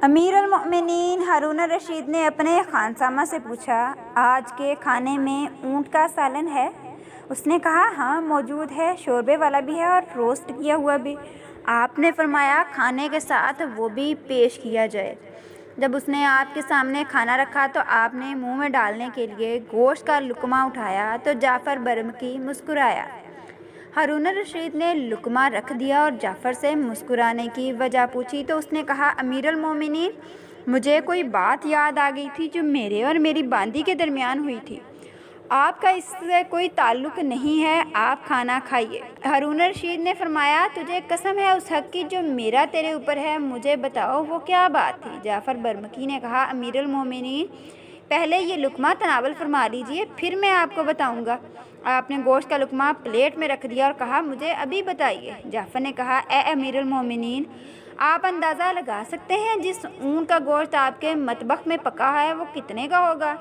امیر المؤمنین ہارون الرشید نے اپنے خانسامہ سے پوچھا، آج کے کھانے میں اونٹ کا سالن ہے؟ اس نے کہا، ہاں موجود ہے، شوربے والا بھی ہے اور روسٹ کیا ہوا بھی۔ آپ نے فرمایا، کھانے کے ساتھ وہ بھی پیش کیا جائے۔ جب اس نے آپ کے سامنے کھانا رکھا تو آپ نے منہ میں ڈالنے کے لیے گوشت کا لقمہ اٹھایا تو جعفر برمکی مسکرایا۔ ہارون الرشید نے لقمہ رکھ دیا اور جعفر سے مسکرانے کی وجہ پوچھی تو اس نے کہا، امیر المومنین، مجھے کوئی بات یاد آ گئی تھی جو میرے اور میری باندی کے درمیان ہوئی تھی۔ آپ کا اس سے کوئی تعلق نہیں ہے، آپ کھانا کھائیے۔ ہارون الرشید نے فرمایا، تجھے قسم ہے اس حق کی جو میرا تیرے اوپر ہے، مجھے بتاؤ وہ کیا بات تھی؟ جعفر برمکی نے کہا، امیر المومنین، پہلے یہ لقمہ تناول فرما لیجئے، پھر میں آپ کو بتاؤں گا۔ آپ نے گوشت کا لقمہ پلیٹ میں رکھ دیا اور کہا، مجھے ابھی بتائیے۔ جعفر نے کہا، اے امیر المومنین، آپ اندازہ لگا سکتے ہیں جس اونٹ کا گوشت آپ کے مطبخ میں پکا ہے وہ کتنے کا ہوگا؟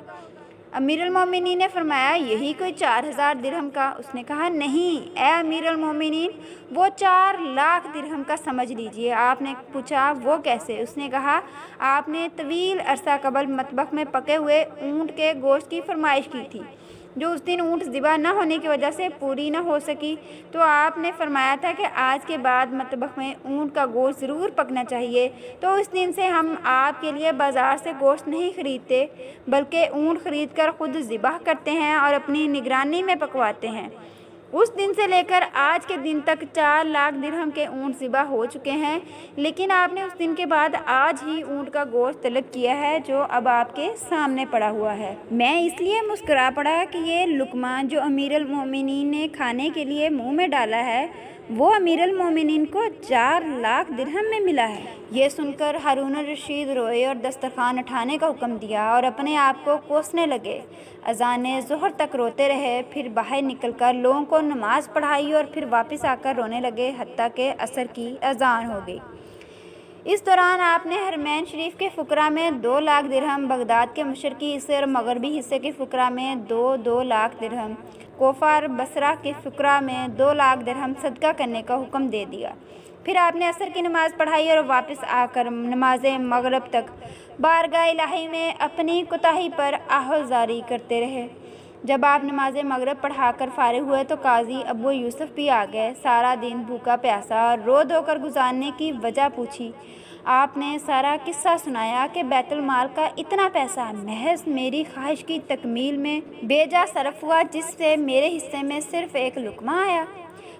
امیر المومنین نے فرمایا، یہی کوئی 4000 درہم کا۔ اس نے کہا، نہیں اے امیر المومنین، وہ 4 لاکھ درہم کا سمجھ لیجئے۔ آپ نے پوچھا، وہ کیسے؟ اس نے کہا، آپ نے طویل عرصہ قبل مطبخ میں پکے ہوئے اونٹ کے گوشت کی فرمائش کی تھی، جو اس دن اونٹ ذبح نہ ہونے کی وجہ سے پوری نہ ہو سکی، تو آپ نے فرمایا تھا کہ آج کے بعد مطبخ میں اونٹ کا گوشت ضرور پکنا چاہیے، تو اس دن سے ہم آپ کے لیے بازار سے گوشت نہیں خریدتے بلکہ اونٹ خرید کر خود ذبح کرتے ہیں اور اپنی نگرانی میں پکواتے ہیں۔ اس دن سے لے کر آج کے دن تک 4 لاکھ درہم کے اونٹ ذبح ہو چکے ہیں، لیکن آپ نے اس دن کے بعد آج ہی اونٹ کا گوشت طلب کیا ہے جو اب آپ کے سامنے پڑا ہوا ہے۔ میں اس لیے مسکرا پڑا کہ یہ لقمہ جو امیر المومنین نے کھانے کے لیے منہ میں ڈالا ہے وہ امیر المومنین کو 4 لاکھ درہم میں ملا ہے۔ یہ سن کر ہارون الرشید روئے اور دسترخوان اٹھانے کا حکم دیا اور اپنے آپ کو کوسنے لگے۔ اذان ظہر تک روتے رہے، پھر باہر نکل کر لوگوں کو نماز پڑھائی اور پھر واپس آ کر رونے لگے حتیٰ کہ عصر کی اذان ہو گئی۔ اس دوران آپ نے حرمین شریف کے فقراء میں 2 لاکھ درہم، بغداد کے مشرقی حصے اور مغربی حصے کے فقراء میں 2 لاکھ درہم، کوفہ اور بصرہ کے فقراء میں 2 لاکھ درہم صدقہ کرنے کا حکم دے دیا۔ پھر آپ نے عصر کی نماز پڑھائی اور واپس آ کر نماز مغرب تک بارگاہ الہی میں اپنی کوتاہی پر آہ زاری کرتے رہے۔ جب آپ نماز مغرب پڑھا کر فارغ ہوئے تو قاضی ابو یوسف بھی آ گئے۔ سارا دن بھوکا پیاسا اور رو دھو کر گزارنے کی وجہ پوچھی۔ آپ نے سارا قصہ سنایا کہ بیت المال کا اتنا پیسہ محض میری خواہش کی تکمیل میں بے جا صرف ہوا جس سے میرے حصے میں صرف 1 لقمہ آیا۔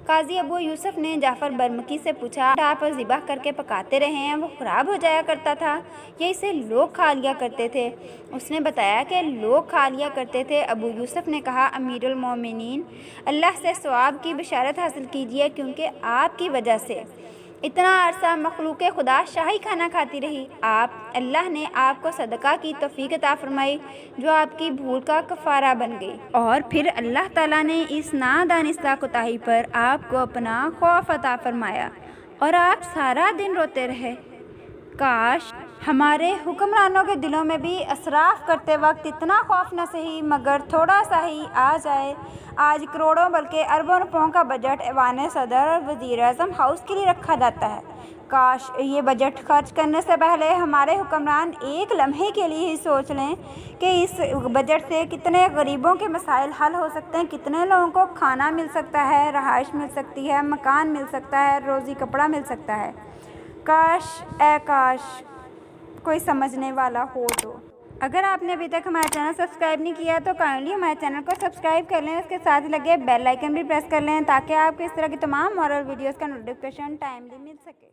قاضی ابو یوسف نے جعفر برمکی سے پوچھا، آپ ذبح کر کے پکاتے رہے ہیں، وہ خراب ہو جایا کرتا تھا یا اسے لوگ کھا لیا کرتے تھے؟ اس نے بتایا کہ لوگ کھا لیا کرتے تھے۔ ابو یوسف نے کہا، امیر المومنین، اللہ سے ثواب کی بشارت حاصل کیجیے، کیونکہ آپ کی وجہ سے اتنا عرصہ مخلوق خدا شاہی کھانا کھاتی رہی۔ اللہ نے آپ کو صدقہ کی توفیق عطا فرمائی جو آپ کی بھول کا کفارہ بن گئی، اور پھر اللہ تعالیٰ نے اس نادانستہ کوتاہی پر آپ کو اپنا خوف عطا فرمایا اور آپ سارا دن روتے رہے۔ کاش ہمارے حکمرانوں کے دلوں میں بھی اسراف کرتے وقت اتنا خوف نہ صحیح مگر تھوڑا سا ہی آ جائے۔ آج کروڑوں بلکہ اربوں روپوں کا بجٹ ایوان صدر اور وزیر اعظم ہاؤس کے لیے رکھا جاتا ہے۔ کاش یہ بجٹ خرچ کرنے سے پہلے ہمارے حکمران ایک لمحے کے لیے ہی سوچ لیں کہ اس بجٹ سے کتنے غریبوں کے مسائل حل ہو سکتے ہیں، کتنے لوگوں کو کھانا مل سکتا ہے، رہائش مل سکتی ہے، مکان مل سکتا ہے، روزی کپڑا مل سکتا ہے۔ کاش اے کاش کوئی سمجھنے والا ہو تو۔ اگر آپ نے ابھی تک ہمارا چینل سبسکرائب نہیں کیا تو کائنڈلی ہمارے چینل کو سبسکرائب کر لیں، اس کے ساتھ لگے بیل آئیکن بھی پریس کر لیں تاکہ آپ کو اس طرح کی تمام مورل ویڈیوز کا نوٹیفیکیشن ٹائملی مل سکے۔